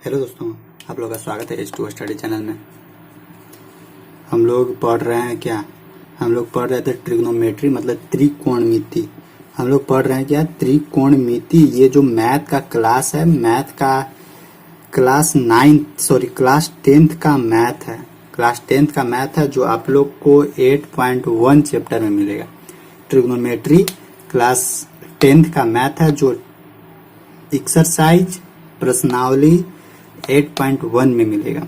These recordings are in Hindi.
हेलो दोस्तों, आप लोगों का स्वागत है H2O स्टडी चैनल में। हम लोग पढ़ रहे हैं क्या? हम लोग पढ़ रहे थे ट्रिग्नोमेट्री मतलब त्रिकोणमिति। हम लोग पढ़ रहे हैं क्या? त्रिकोणमिति। ये जो मैथ का क्लास है, मैथ का क्लास 10th का मैथ है। क्लास 10th का मैथ है जो आप लोग को 8.1 चैप्टर में मिलेगा। ट्रिग्नोमेट्री क्लास 10th का मैथ है जो एक्सरसाइज प्रश्नावली 8.1 में मिलेगा।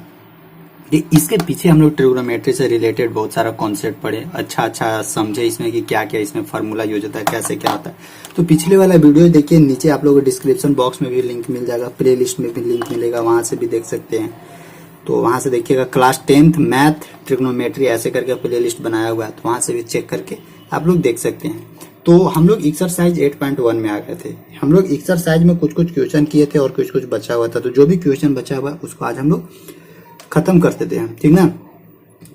इसके पीछे हम लोग ट्रिग्नोमेट्री से रिलेटेड बहुत सारा कॉन्सेप्ट पढ़े, अच्छा समझे इसमें कि क्या क्या इसमें फार्मूला यूज होता है, कैसे क्या होता है। तो पिछले वाला वीडियो देखिए, नीचे आप लोगों को डिस्क्रिप्शन बॉक्स में भी लिंक मिल जाएगा, प्ले लिस्ट में भी लिंक मिलेगा, वहां से भी देख सकते हैं। तो वहां से देखिएगा क्लास 10th मैथ ट्रिग्नोमेट्री ऐसे करके प्ले लिस्ट बनाया हुआ है, तो वहां से भी चेक करके आप लोग देख सकते हैं। तो हम लोग एक्सरसाइज 8.1 में आ गए थे। हम लोग एक्सरसाइज में कुछ क्वेश्चन किए थे और कुछ बचा हुआ था। तो जो भी क्वेश्चन बचा हुआ है उसको आज हम लोग खत्म करते थे, ठीक ना।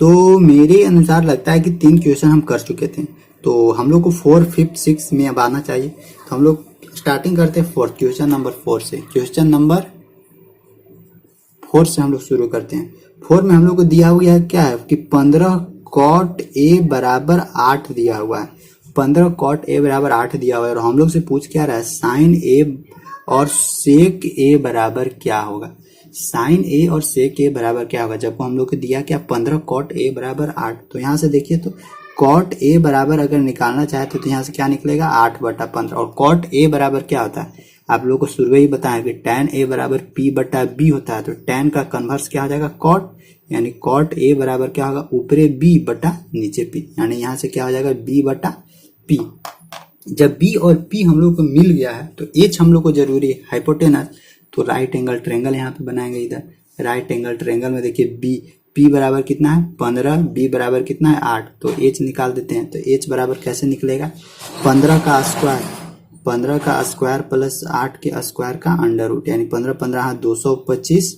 तो मेरे अनुसार लगता है कि 3 क्वेश्चन हम कर चुके थे, तो हम लोग को 4, 5, 6 में अब आना चाहिए। तो हम लोग स्टार्टिंग करते हैं क्वेश्चन नंबर 4 से। क्वेश्चन नंबर 4 से हम लोग शुरू करते हैं। 4 में हम लोग को दिया हुआ है क्या है कि 15 cot a बराबर 8 दिया हुआ है। 15 cot a बराबर 8 दिया हुआ है और हम लोग से पूछ क्या रहा है, साइन a और सेक a बराबर क्या होगा। साइन a और सेक a बराबर क्या होगा जब हम लोग को दिया क्या 15 cot a बराबर 8। तो यहाँ से देखिए, तो cot a बराबर अगर निकालना चाहते तो यहाँ से क्या निकलेगा 8/15। और cot a बराबर क्या होता है, आप लोगों को शुरू ही बताया कि tan a बराबर p/b होता है। तो tan का कन्वर्स क्या हो जाएगा cot, यानी cot a बराबर क्या होगा ऊपरे b बटा नीचे p, यानी यहाँ से क्या हो जाएगा b/p। जब b और p हम लोग को मिल गया है तो h हम लोग को जरूरी है, हाइपोटेनस। तो राइट एंगल ट्रायंगल यहाँ पे बनाएंगे। इधर राइट एंगल ट्रायंगल में देखिए b p बराबर कितना है 15, b बराबर कितना है 8। तो h निकाल देते हैं। तो h बराबर कैसे निकलेगा 15 का स्क्वायर प्लस 8 के स्क्वायर का अंडर रूट, यानी 15 225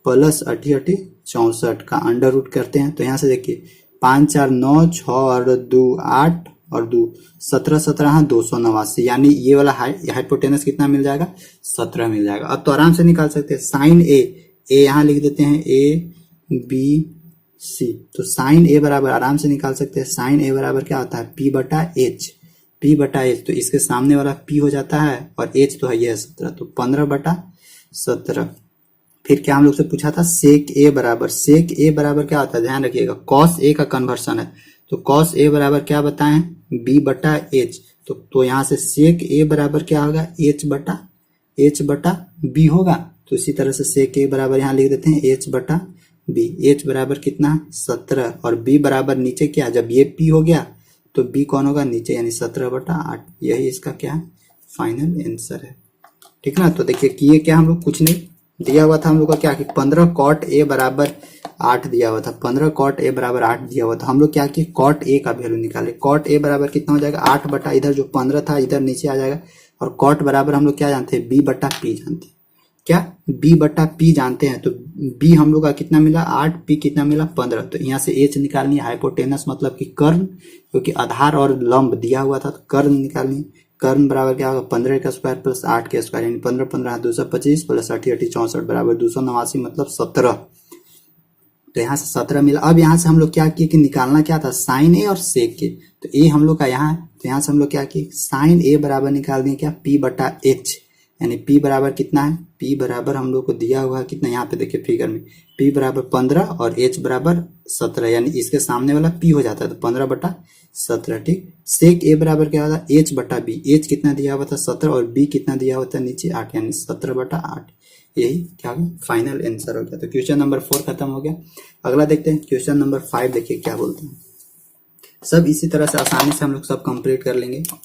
प्लस 88 64 का अंडर रूट करते हैं। तो यहाँ से देखिए 5 4 9 6 और 2 8 और 2 17 17 289, यानी ये वाला हाइपोटेनस कितना मिल जाएगा 17 मिल जाएगा। अब तो आराम से निकाल सकते हैं। साइन ए यहाँ लिख देते हैं ABC। तो साइन ए बराबर आराम से निकाल सकते हैं। साइन ए बराबर क्या होता है p/h। तो इसके सामने वाला p हो जाता है और h तो है ये 17, तो 15/17। फिर क्या हम लोग से पूछा था सेक ए बराबर क्या होता है, ध्यान रखिएगा कॉस ए का कन्वर्सन है। तो कॉस ए बराबर क्या बताएं b/h। तो यहाँ से सेक ए बराबर क्या होगा h/b होगा। तो इसी तरह से सेक ए बराबर यहाँ लिख देते हैं h/b। h बराबर कितना 17 और b बराबर नीचे क्या, जब ये p हो गया तो b कौन होगा नीचे, यानी 17/8। यही इसका क्या फाइनल आंसर है, ठीक ना। तो देखिए किए क्या हम लोग, कुछ नहीं दिया हुआ था हम लोग का क्या कि 15 cot a बराबर 8 दिया हुआ था। 15 cot a बराबर 8 दिया हुआ था। हम लोग क्या किए cot a का वैल्यू निकाले। cot a बराबर कितना हो जाएगा 8 बटा इधर जो 15 था इधर नीचे आ जाएगा। और cot बराबर हम लोग क्या जानते हैं b/p जानते हैं, क्या b/p जानते हैं। तो b हम लोग का कितना मिला 8, p कितना मिला 15। तो यहाँ से h निकालनी है, हाइपोटेनस मतलब कि कर्ण, क्योंकि आधार और लंब दिया हुआ था तो कर्ण निकालनी। कर्ण बराबर क्या होगा 15 का स्क्वायर प्लस 8 के स्क्वायर, यानी 15 15 225 प्लस 88 64 बराबर 289 मतलब 17। तो यहाँ से 17 मिला। अब यहाँ से हम लोग क्या किए कि निकालना क्या था साइन ए और सेक के। तो ए हम लोग का यहाँ है, तो यहाँ से हम लोग क्या किए साइन ए बराबर निकाल दिए क्या p/h, यानी p बराबर कितना है, p बराबर हम लोग को दिया हुआ है कितना, यहाँ पे देखिए फिगर में p बराबर 15 और h बराबर 17, यानी इसके सामने वाला p हो जाता है तो 15/17, ठीक। सेक a बराबर क्या होता है h/b। h कितना दिया हुआ था 17 और b कितना दिया हुआ था नीचे 8, यानी 17/8। यही क्या फाइनल आंसर हो गया। तो क्वेश्चन नंबर 4 खत्म हो गया। अगला देखते हैं क्वेश्चन नंबर 5। देखिए क्या बोलते हैं, सब इसी तरह से आसानी से हम लोग सब कंप्लीट कर लेंगे। तो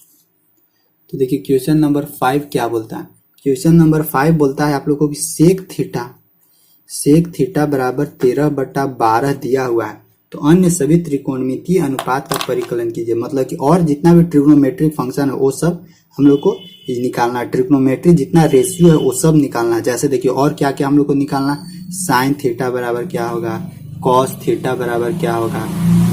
देखिए क्वेश्चन नंबर 5 क्या बोलता है। क्वेश्चन नंबर 5 बोलता है आप लोगों को कि सेक थीटा बराबर 13/12 दिया हुआ है, तो अन्य सभी त्रिकोणमितीय अनुपात का परिकलन कीजिए। मतलब कि और जितना भी ट्रिग्नोमेट्रिक फंक्शन है वो सब हम लोग को निकालना है। ट्रिग्नोमेट्री जितना रेशियो है वो सब निकालना है। जैसे देखिए और क्या क्या हम लोग को निकालना, साइन थीटा बराबर क्या होगा, कॉस थीटा बराबर क्या होगा,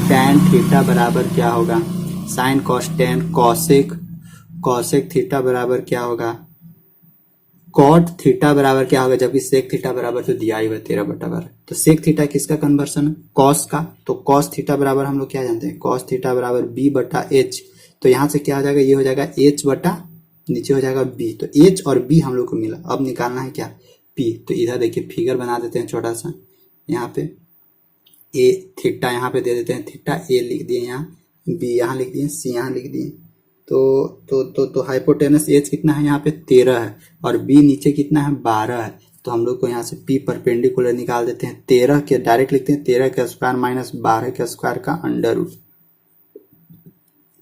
टैन थीटा बराबर क्या होगा, sine cos tan, cosec theta बराबर क्या होगा, कॉट थीटा बराबर क्या होगा, जबकि सेक थीटा बराबर तो दिया ही हुआ 13/12। तो सेक थीटा किसका कन्वर्सन है, कॉस का। तो कॉस थीटा बराबर हम लोग क्या जानते हैं, कॉस थीटा बराबर बी बटा एच। तो यहाँ से क्या हो जाएगा, ये हो जाएगा एच बटा नीचे हो जाएगा बी। तो एच और बी हम लोग को मिला, अब निकालना है क्या, पी। तो इधर देखिए फिगर बना देते हैं छोटा सा, यहाँ पे ए थीटा यहाँ पे दे देते हैं, थीटा ए लिख दिए, यहाँ बी यहाँ लिख दिए, सी यहाँ लिख दिए। तो हाइपोटेनस एच कितना है यहाँ पे 13 है, और बी नीचे कितना है 12 है। तो हम लोग को यहाँ से पी परपेंडिकुलर निकाल देते हैं, 13 के डायरेक्ट लिखते हैं, 13 का स्क्वायर माइनस 12 के स्क्वायर का अंडर रूट।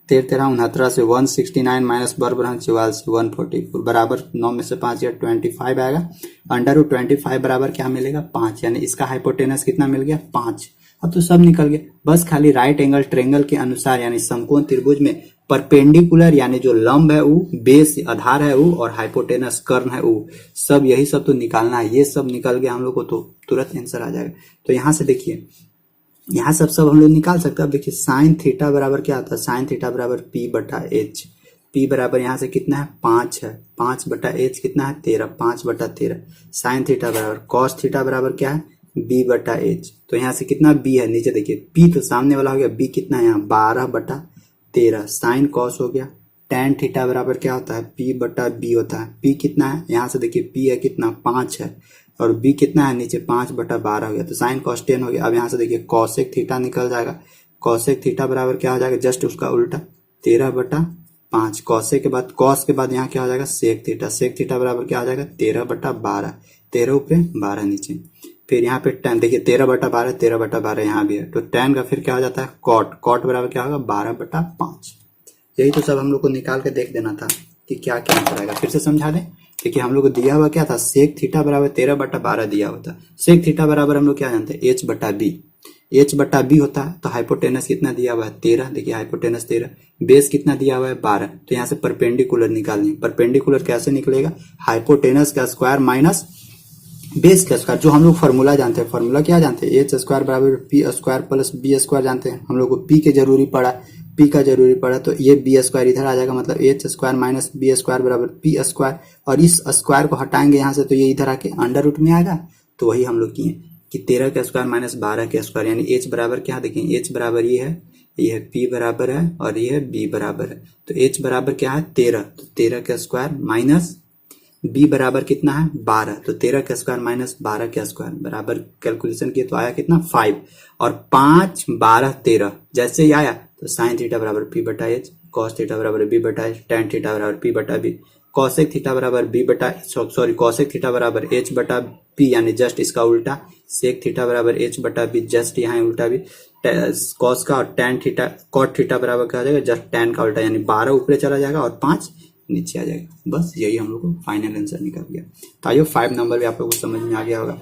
13 से 169 माइनस 44 से 144 बराबर 9 में से 5 या 25 आएगा। अंडर रूट 25 बराबर क्या मिलेगा 5, यानी इसका हाइपोटेनस कितना मिल गया 5। अब तो सब निकल गया, बस खाली राइट एंगल ट्रायंगल के अनुसार यानी समकोण त्रिभुज में परपेंडिकुलर यानी जो लंब है वो, बेस आधार है वो, और हाइपोटेनस कर्ण है वो, सब यही सब तो निकालना है। ये सब निकल गया हम लोग को तो तुरंत आंसर आ जाएगा। तो यहाँ से देखिए, यहाँ सब हम लोग निकाल सकते हैं। अब देखिए साइन थीटा बराबर क्या आता है, साइन थीटा बराबर पी बटा एच। पी बराबर यहाँ से कितना है 5 है, 5 बटा एच कितना है 13, 5/13। साइन थीटा बराबर कॉस थीटा बराबर क्या है बी बटा एच। तो यहाँ से कितना बी है, नीचे देखिए पी तो सामने वाला हो गया, बी कितना है यहाँ 12/13। साइन कॉस हो गया। टेन थीटा बराबर क्या होता है पी बटा बी होता है। पी कितना है, यहाँ से देखिए पी है कितना 5 है, और बी कितना है नीचे 5/12 हो गया, तो साइन कॉस 10 हो गया। अब यहाँ से देखिए कॉसेक थीटा निकल जाएगा। कॉसेक थीटा बराबर क्या हो जाएगा, जस्ट उसका उल्टा 13/5। कॉसेक के बाद कॉस के बाद यहाँ क्या हो जाएगा सेक थीटा। सेक थीटा बराबर क्या हो जाएगा 13/12, 13 ऊपर 12 नीचे। फिर यहाँ पे टेन देखिए 13/12, 13/12 यहाँ भी है, तो टेन का फिर क्या हो जाता है कॉट। कॉट बराबर क्या होगा 12/5। यही तो सब हम लोग को निकाल के देख देना था कि क्या क्या आंसर आएगा। फिर से समझा दें, देखिए हम लोग को दिया हुआ क्या था, सेक थीटा बराबर 13/12 दिया हुआ था। सेक थीटा बराबर हम लोग क्या जानते हैं एच बटा बी। एच बटा बी होता है, तो हाइपोटेनस कितना दिया हुआ है 13, देखिए हाइपोटेनस 13, बेस कितना दिया हुआ है 12। तो यहाँ से परपेंडिकुलर निकालनी। परपेंडिकुलर कैसे निकलेगा, हाइपोटेनस का स्क्वायर माइनस बेस का स्क्वायर, जो हम लोग फॉर्मूला जानते हैं। फॉर्मूला क्या जानते हैं, एच स्क्वायर बराबर P square plus B square जानते हैं। हम लोग को पी के जरूरी पड़ा, पी का जरूरी पड़ा, तो ये बी स्क्वायर इधर आ जाएगा, मतलब H square minus B square बराबर पी स्क्वायर। और इस स्क्वायर को हटाएंगे यहाँ से, तो ये इधर आके अंडर रूट में आएगा। तो वही हम लोग किए कि 13 का स्क्वायर माइनस 12 के स्क्वायर, यानी एच बराबर क्या, देखिए एच बराबर ये है पी बराबर है, और ये है बी बराबर है। तो एच बराबर क्या है 13, तो 13 का स्क्वायर माइनस बी बराबर कितना है 12, तो 13 का स्क्वायर माइनस 12 का स्क्वायर बराबर कैलकुलेशन किए तो आया कितना 5, और 5 12 13 जैसे ही आया तो साइन थीटा बराबर पी बटा एच, कॉस थीटा बराबर बी बटा एच, टेन थीटा बराबर पी बटा बी, कॉसेक थीटा बराबर बी बटा सॉरी कॉसेक थीटा बराबर एच बटा पी, यानी जस्ट इसका उल्टा। सेक थीटा बराबर एच बटा बी, जस्ट यहाँ उल्टा भी। कॉस का और टेन थीटा कॉट थीटा बराबर क्या हो जाएगा, जस्ट टेन का उल्टा, यानी 12 ऊपर चला जाएगा और 5 नीचे आ जाएगा। बस यही हम लोग को फाइनल आंसर निकल गया। तो आइए 5 नंबर भी आप लोगों को समझ में आ गया होगा।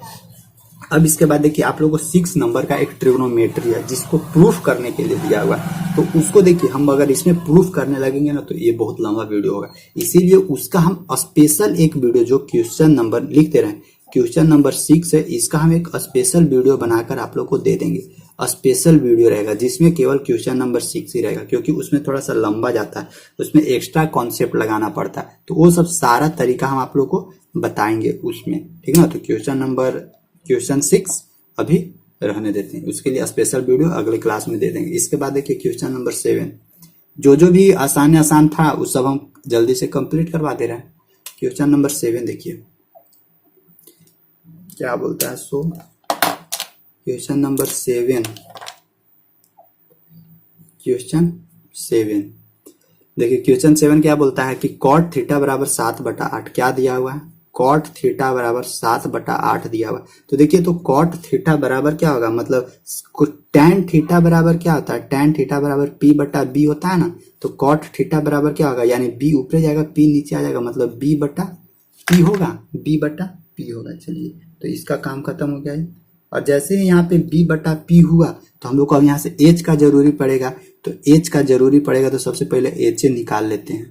अब इसके बाद देखिए आप लोगों को 6 नंबर का एक ट्रिग्नोमेट्री है, जिसको प्रूफ करने के लिए दिया हुआ है। तो उसको देखिए, हम अगर इसमें प्रूफ करने लगेंगे ना तो ये बहुत लंबा वीडियो होगा, इसीलिए उसका हम स्पेशल एक वीडियो, जो क्वेश्चन नंबर लिखते रहे क्वेश्चन नंबर 6 है, इसका हम एक स्पेशल वीडियो बनाकर आप लोग को दे देंगे। स्पेशल वीडियो रहेगा जिसमें केवल क्वेश्चन नंबर 6 ही रहेगा, क्योंकि उसमें थोड़ा सा लंबा जाता है, उसमें एक्स्ट्रा कॉन्सेप्ट लगाना पड़ता है। तो वो सब सारा तरीका हम आप लोग को बताएंगे उसमें, ठीक है ना। तो क्वेश्चन 6 अभी रहने देते हैं, उसके लिए स्पेशल वीडियो अगले क्लास में दे देंगे। इसके बाद देखिए क्वेश्चन नंबर 7, जो भी आसान था उस सब हम जल्दी से कंप्लीट करवा दे रहे हैं। क्वेश्चन नंबर 7 देखिए क्या बोलता है। सो क्वेश्चन नंबर 7, देखिए क्वेश्चन 7 क्या बोलता है कि कॉट थीटा बराबर 7/8 क्या दिया हुआ है, कॉट थीटा बराबर 7/8 दिया हुआ। तो देखिए, तो कॉट थीटा बराबर क्या होगा, मतलब टेन थीटा बराबर क्या होता है, टेन थीटा बराबर पी बटा बी होता है ना। तो कॉट थीटा बराबर क्या होगा, यानी बी ऊपर जाएगा पी नीचे आ जाएगा, मतलब बी बटा पी होगा, बी बटा पी होगा। चलिए, तो इसका काम खत्म हो गया है। और जैसे ही यहाँ पे b बटा पी हुआ तो हम लोग को अब यहाँ से h का जरूरी पड़ेगा। तो h का जरूरी पड़ेगा तो सबसे पहले h निकाल लेते हैं,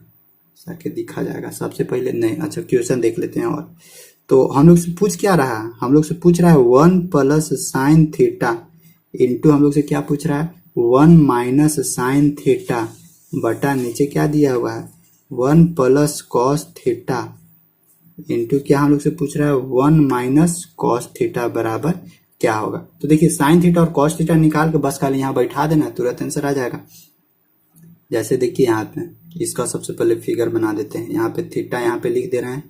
ताकि दिखा जाएगा। सबसे पहले नहीं, अच्छा क्वेश्चन देख लेते हैं। और तो हम लोग से पूछ क्या रहा है, हम लोग से पूछ रहा है 1 प्लस साइन थीटा इंटू, हम लोग से क्या पूछ रहा है 1 माइनस साइन थीटा बटा नीचे क्या दिया हुआ है 1 प्लस कॉस थीटा इंटू क्या हम लोग से पूछ रहा है 1 माइनस कॉस थीटा बराबर क्या होगा। तो देखिए साइन थीटा और कॉस थीटा निकाल के बस खाली यहाँ बैठा देना, तुरंत आंसर आ जाएगा। जैसे देखिए यहाँ पे इसका सबसे पहले फिगर बना देते हैं। यहाँ पे थीटा यहाँ पे लिख दे रहे हैं,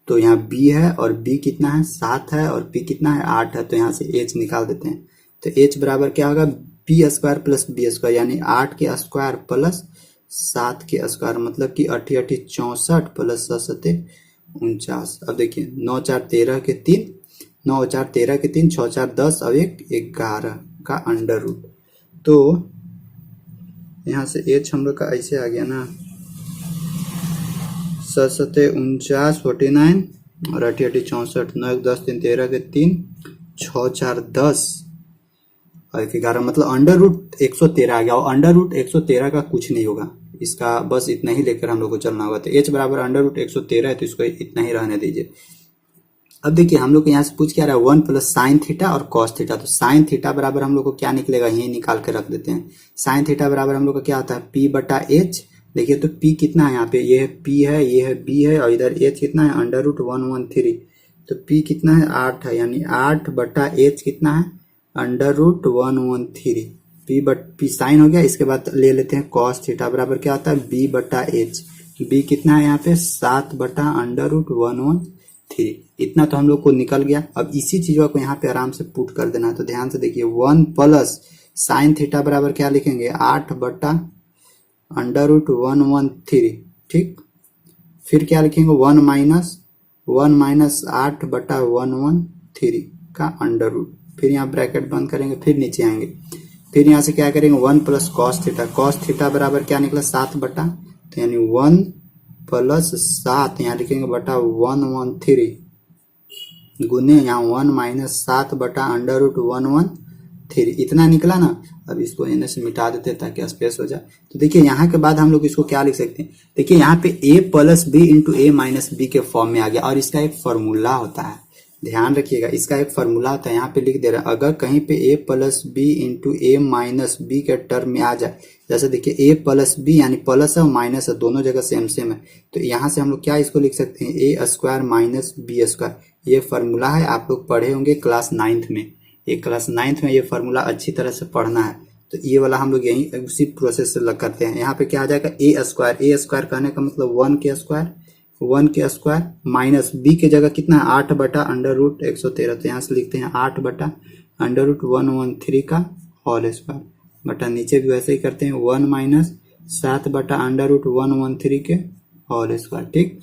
तो यहाँ बी है और बी कितना है 7 है और पी कितना है 8 है, तो यहाँ से एच निकाल देते हैं। तो एच बराबर क्या होगा B square plus B square, यानी 8 के स्क्वायर प्लस 7 के स्क्वायर, मतलब कि 8 8 64 प्लस 7 7 49। अब देखिए 9 4 13 के 3, 9 4 13 के 3, 6 4 10 और 1 11 का अंडर रूट। तो यहाँ से एच हम लोग का ऐसे आ गया ना 7 7 49 49 और 8 8 64, 9 1 10 3 13 के 3, 6 4 10 और 11, मतलब अंडर रूट 113 आ गया। और अंडर रूट 113 का कुछ नहीं होगा, इसका बस इतना ही लेकर हम लोग को चलना होगा। तो एच बराबर अंडर रूट 113 है, तो इसको इतना ही रहने दीजिए। अब देखिए हम लोग को यहाँ से पूछ क्या रहा है 1 प्लस साइन थीटा और कॉस थीटा। तो साइन थीटा बराबर हम लोग को क्या निकलेगा, यही निकाल के रख देते हैं। साइन थीटा बराबर हम लोग का क्या होता है पी बटा एच। देखिए तो पी कितना है यहाँ पे, ये है पी है, ये है बी है और इधर एच कितना है अंडर रूट 113। तो पी कितना है 8 है, यानी 8 बटा एच कितना है अंडर रूट 113। पी साइन हो गया। इसके बाद ले लेते हैं कॉस थीटा बराबर क्या होता है बी बटा एच। बी कितना है यहाँ पे 7 बटा अंडर रूट 113। इतना तो हम लोग को निकल गया। अब इसी चीजों को यहाँ पे आराम से पुट कर देना है। तो ध्यान से देखिए 1 प्लस साइन थीटा बराबर क्या लिखेंगे 8 बटा अंडर रूट 113, ठीक। फिर क्या लिखेंगे 1 माइनस 8 बटा 113 का अंडर रूट। फिर यहाँ ब्रैकेट बंद करेंगे, फिर नीचे आएंगे। फिर यहाँ से क्या करेंगे 1 plus cos theta. Cos theta बराबर क्या निकला 7 बटा, तो यानी 1 प्लस 7 यहाँ लिखेंगे बटा 113 गुने यहाँ 1 माइनस 7 बटा अंडर रूट 113। इतना निकला ना। अब इसको इन्हें से मिटा देते हैं ताकि स्पेस हो जाए। तो देखिए यहाँ के बाद हम लोग इसको क्या लिख सकते हैं, देखिए यहाँ पे a plus B into A minus B के फॉर्म में आ गया। और इसका एक फॉर्मूला होता है, ध्यान रखिएगा, इसका एक फॉर्मूला होता है। यहाँ पे लिख दे रहा है अगर कहीं पे a plus B into A minus B के टर्म में आ जाए, जैसे देखिए a प्लस बी यानी प्लस है और माइनस है, दोनों जगह सेम सेम है, तो यहाँ से हम लोग क्या इसको लिख सकते हैं ए स्क्वायर माइनस बी स्क्वायर। ये फॉर्मूला है, आप लोग पढ़े होंगे क्लास 9th में। ये क्लास 9th में ये फॉर्मूला अच्छी तरह से पढ़ना है। तो ये वाला हम लोग यही उसी प्रोसेस से करते हैं। यहाँ पे क्या आ जाएगा ए स्क्वायर कहने का मतलब 1 के स्क्वायर माइनस बी के जगह कितना है 8 बटा अंडर रूट 113। तो यहाँ से लिखते हैं 8 बटा अंडर रूट 113 का होल स्क्वायर बटा नीचे भी वैसे ही करते हैं 1 माइनस 7 बटा अंडर रूट 113 के होल स्क्वायर, ठीक।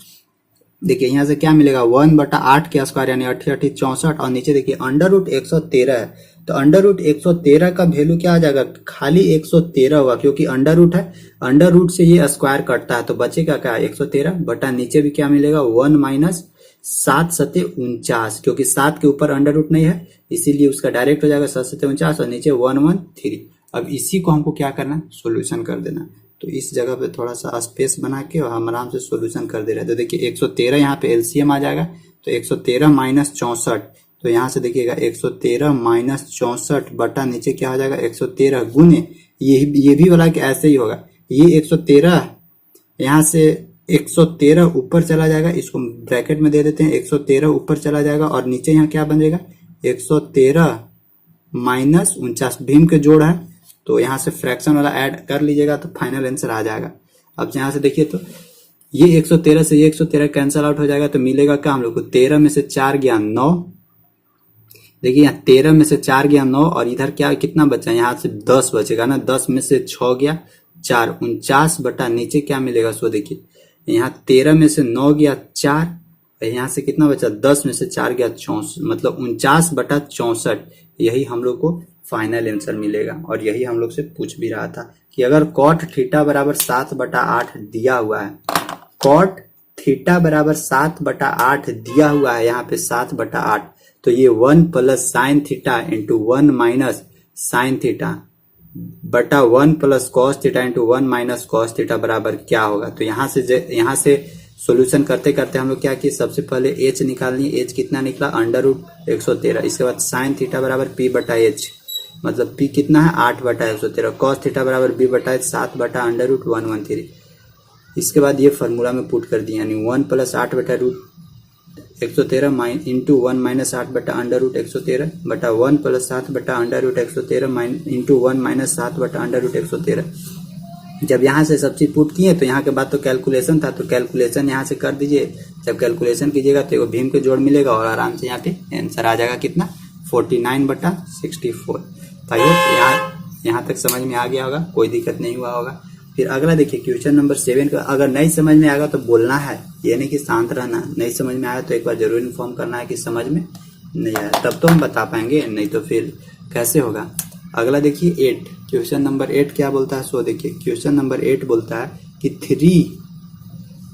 देखिए यहाँ से क्या मिलेगा 1 बटा 8 के स्क्वायर यानी 8 8 64 और नीचे देखिए अंडर रूट 113 है। तो अंडर रूट 113 का वैल्यू क्या आ जाएगा खाली 113 होगा, क्योंकि अंडर रूट है, अंडर रूट से ये स्क्वायर कटता है तो बचेगा क्या 113 बटा नीचे भी क्या मिलेगा 1 माइनस 7 7 49, क्योंकि 7 के ऊपर अंडर रूट नहीं है इसीलिए उसका डायरेक्ट हो जाएगा 7 7 49 और नीचे 113। अब इसी को हमको क्या करना सोल्यूशन कर देना। तो इस जगह पे थोड़ा सा स्पेस बना के और हम आराम से सोल्यूशन कर दे रहे हैं। तो देखिए 113 यहाँ पे एलसीएम आ जाएगा, तो 113 माइनस 64, तो यहाँ से देखिएगा 113 माइनस 64 बटा नीचे क्या हो जाएगा 113 गुने ये भी वाला कि ऐसे ही होगा, ये 113 यहाँ से 113 ऊपर चला जाएगा, इसको ब्रैकेट में दे देते हैं 113 ऊपर चला जाएगा और नीचे यहाँ क्या बन जाएगा 113 माइनस 49 भीम के जोड़ है, तो यहाँ से फ्रैक्शन वाला ऐड कर लीजिएगा तो फाइनल आंसर आ जाएगा। अब यहाँ से देखिए तो ये 113 से ये 113 कैंसिल आउट हो जाएगा, तो मिलेगा क्या हम लोग को 13 में से 4 गया 9। देखिए यहाँ 13 में से 4 गया 9 और इधर क्या कितना बचा यहाँ से 10 बचेगा ना, 10 में से 6 गया 4 49 बटा नीचे क्या मिलेगा सो देखिए यहाँ 13 में से 9 गया 4 और यहाँ से कितना बचा 10 में से 4 गया 64, मतलब 49 बटा 64। यही हम लोग को फाइनल आंसर मिलेगा। और यही हम लोग से पूछ भी रहा था कि अगर कॉट थीटा बराबर 7 बटा 8 दिया हुआ है, कॉट थीटा बराबर 7 बटा 8 दिया हुआ है यहाँ पे 7 बटा 8, तो ये 1 plus sine theta into 1 minus sine theta बटा 1 plus cos theta into 1 minus cos theta बराबर क्या होगा। तो यहाँ से सॉल्यूशन करते करते हम लोग क्या किए, सबसे पहले एच निकालनी, एच कितना निकला अंडर रूट 113। इसके बाद साइन थीटा बराबर पी बटा एच, मतलब पी कितना है 8 बटा 113, कॉस थीटा बराबर बी बटा एच 7 बटा अंडर रूट 113। इसके बाद ये फार्मूला में पुट कर दिया यानी 1 प्लस 8 बटा रूट 113 इंटू 1 माइनस 8 बटा अंडर रूट 113 बटा 1 प्लस 7 बटा अंडर रूट 113 इंटू 1 माइनस 7 बटा अंडर रूट 113। जब यहाँ से सब चीज पुट किए तो यहाँ के बाद तो कैलकुलेशन था, तो कैलकुलेशन यहाँ से कर दीजिए। जब कैलकुलेशन कीजिएगा तो एगो भीम के जोड़ मिलेगा और आराम से यहाँ पे आंसर आ जाएगा कितना 49 बटा 64। तो यहाँ तक समझ में आ गया होगा, कोई दिक्कत नहीं हुआ होगा। फिर अगला देखिए क्वेश्चन नंबर 7 का, अगर नहीं समझ में आएगा तो बोलना है, ये नहीं कि शांत रहना। नहीं समझ में आया तो एक बार जरूर इन्फॉर्म करना है कि समझ में नहीं आया, तब तो हम बता पाएंगे, नहीं तो फिर कैसे होगा। अगला देखिए 8, क्वेश्चन नंबर 8 क्या बोलता है। सो देखिए क्वेश्चन नंबर 8 बोलता है कि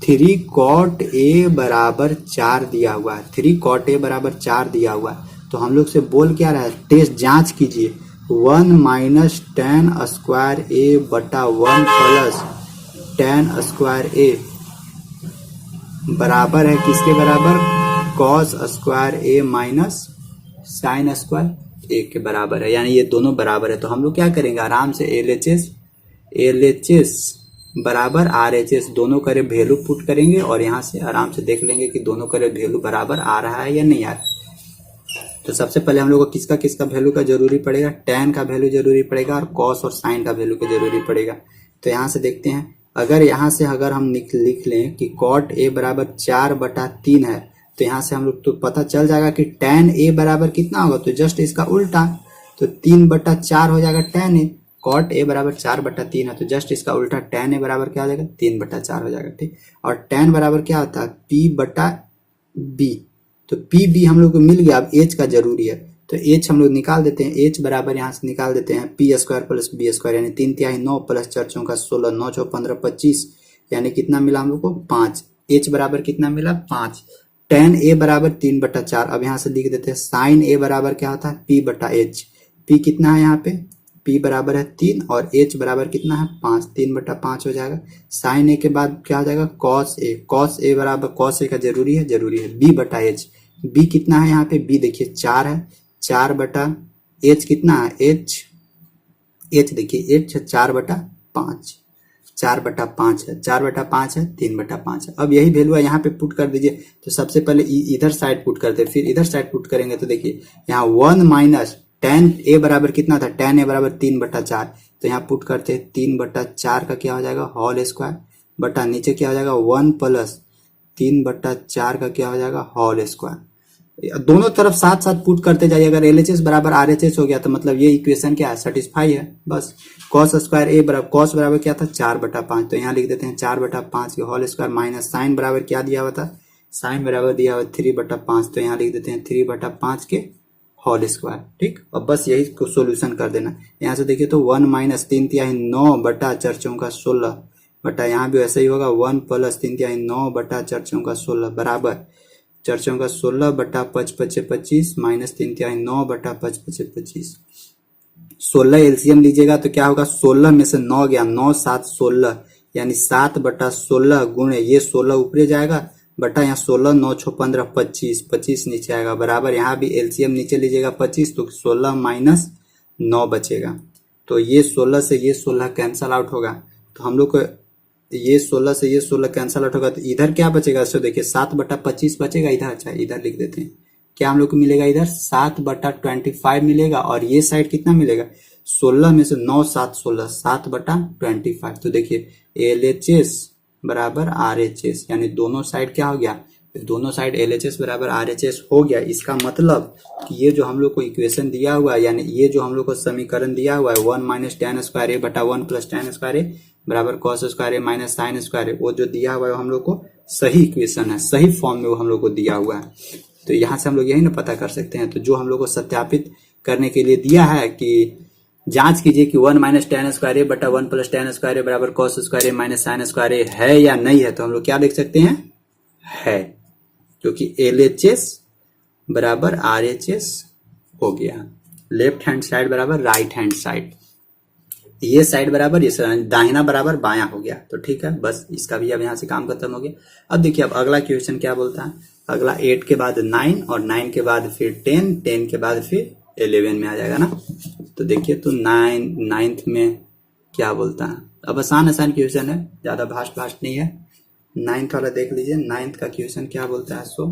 3 कॉट ए बराबर 4 दिया हुआ है। 3 कॉट ए बराबर 4 दिया हुआ है, तो हम लोग से बोल क्या रहा है, टेस्ट जांच कीजिए। 1 माइनस टेन स्क्वायर ए बटा 1 प्लस टेन स्क्वायर ए बराबर है किसके बराबर, कॉस स्क्वायर ए माइनस साइन स्क्वायर ए के बराबर है, यानी ये दोनों बराबर है। तो हम लोग क्या करेंगे, आराम से LHS बराबर RHS दोनों करे वैल्यू पुट करेंगे और यहाँ से आराम से देख लेंगे कि दोनों करे वैल्यू बराबर आ रहा है या नहीं आ रहा है। तो सबसे पहले हम लोग को किसका किसका वैल्यू का जरूरी पड़ेगा, टेन का वैल्यू जरूरी पड़ेगा और कॉस और साइन का वैल्यू का जरूरी पड़ेगा। तो यहाँ से देखते हैं, अगर यहाँ से अगर हम लिख लें कि कॉट ए बराबर 4 बटा 3 है, तो यहाँ से हम लोग तो पता चल जाएगा कि टेन ए बराबर कितना होगा, तो जस्ट इसका उल्टा, तो 3 बटा 4 हो जाएगा टेन ए। कॉट ए बराबर 4 बटा 3 है, तो जस्ट इसका उल्टा टेन ए बराबर क्या हो जाएगा, 3 बटा 4 हो जाएगा। ठीक, और टेन बराबर क्या होता है, पी बटा बी। तो पी बी हम लोग को मिल गया, अब एच का जरूरी है, तो एच हम लोग निकाल देते हैं। एच बराबर यहाँ से निकाल देते हैं P square plus B square, यानी 3 तिहाई 9 प्लस 4 चौका 16, 9 चौ 15 25, यानी कितना मिला हम लोग को 5। एच बराबर कितना मिला 5। टेन ए बराबर 3 बटा 4। अब यहाँ से लिख देते हैं साइन ए बराबर क्या होता है, पी बटा एच। पी कितना है यहाँ पे, पी बराबर है 3 और एच बराबर कितना है 5, 3 बटा 5 हो जाएगा। साइन ए के बाद क्या हो जाएगा कॉस ए। कॉस ए बराबर कॉस ए का जरूरी है बी बटा एच। बी कितना है यहाँ पे, बी देखिए 4 है, 4 बटा एच कितना है, एच देखिए एच 4 बटा 5, 4 बटा 5 है, 4 बटा 5 है, 3 बटा 5 है। अब यही वैल्यू यहाँ पे पुट कर दीजिए। तो सबसे पहले इधर साइड पुट करते हैं, फिर इधर साइड पुट करेंगे। तो देखिए यहाँ 1 माइनस टेन ए बराबर कितना था, टेन ए बराबर 3 बटा 4, तो यहाँ पुट करते हैं 3 बटा 4 का क्या हो जाएगा होल स्क्वायर, बटा नीचे क्या हो जाएगा 1 प्लस 3 बटा 4 का क्या हो जाएगा होल स्क्वायर। दोनों तरफ साथ साथ पुट करते जाइए। अगर LHS बराबर RHS हो गया तो मतलब ये इक्वेशन क्या है, सेटिस्फाई है बस। कॉस स्क्वायर ए बराबर, कॉस बराबर क्या था 4 बटा 5, तो यहाँ लिख देते हैं 4 बटा 5 के होल स्क्वायर माइनस साइन बराबर क्या दिया हुआ था, साइन बराबर दिया हुआ 3 बटा 5, तो यहाँ लिख देते हैं 3 बटा 5 के होल स्क्वायर। ठीक, अब बस यही को सोल्यूशन कर देना। यहाँ से देखिए तो 1 माइनस 3 तिहाई 9 बटा 4 चौका 16, बटा यहाँ भी ऐसा ही होगा 1 प्लस 3 तिहाई 9 बटा 4 चौका 16 बराबर 4 चौका 16 बटा 5 पचे 25 माइनस 3 तिहाई 9 बटा 5 पचे 25। 16 एलसीएम लीजिएगा तो क्या होगा, 16 में से 9 गया, 9 7 16, यानी 7 बटा 16 गुणे ये 16 ऊपर जाएगा, बटा यहाँ 16 9 6 15 25, 25 नीचे आएगा बराबर, यहाँ भी एलसीएम नीचे लीजिएगा 25, तो 16 माइनस 9 बचेगा। तो ये 16 से ये 16 कैंसल आउट होगा, तो हम लोग को ये 16 से ये 16 कैंसल आउट होगा, तो इधर क्या बचेगा, सो देखिए 7 बटा 25 बचेगा इधर। अच्छा इधर लिख देते हैं, क्या हम लोग को मिलेगा इधर 7 बटा 25 मिलेगा, और ये साइड कितना मिलेगा 16 में से 9 7 16, 7 बटा 25। तो देखिए LHS बराबर RHS, यानी दोनों साइड क्या हो गया, दोनों साइड LHS बराबर RHS हो गया। इसका मतलब कि ये जो हम लोग को इक्वेशन दिया हुआ है, यानी ये जो हम लोग को समीकरण दिया हुआ है 1 माइनस टेन स्क्वायर ए बटा 1 प्लस टेन स्क्वायर ए बराबर कॉस स्क्वायर ए माइनस साइन स्क्वायर ए, वो जो दिया हुआ है हम लोग को सही इक्वेशन है, सही फॉर्म में वो हम लोग को दिया हुआ है। तो यहाँ से हम लोग यही ना पता कर सकते हैं। तो जो हम लोग को सत्यापित करने के लिए दिया है कि जांच कीजिए कि 1 माइनस टेन स्क्वायर ए बटा 1 प्लस टेन स्क्वायर ए बराबर कॉस स्क्वायर ए माइनस साइन स्क्वायर ए है या नहीं है, तो हम लोग क्या देख सकते हैं, है, क्योंकि LHS बराबर RHS हो गया। लेफ्ट हैंड साइड बराबर राइट हैंड साइड, ये साइड बराबर ये दाहिना बराबर बायां हो गया। तो ठीक है, बस इसका भी अब यहाँ से काम खत्म हो गया। अब देखिए अब अगला क्वेश्चन क्या बोलता है, अगला 8 के बाद 9 और 9 के बाद फिर 10, 10 के बाद फिर 11 में आ जाएगा ना। तो देखिए तो 9th में क्या बोलता है, अब आसान क्वेश्चन है, ज्यादा भास्ट नहीं है। 9th वाला देख लीजिए, 9th का क्वेश्चन क्या बोलता है। सो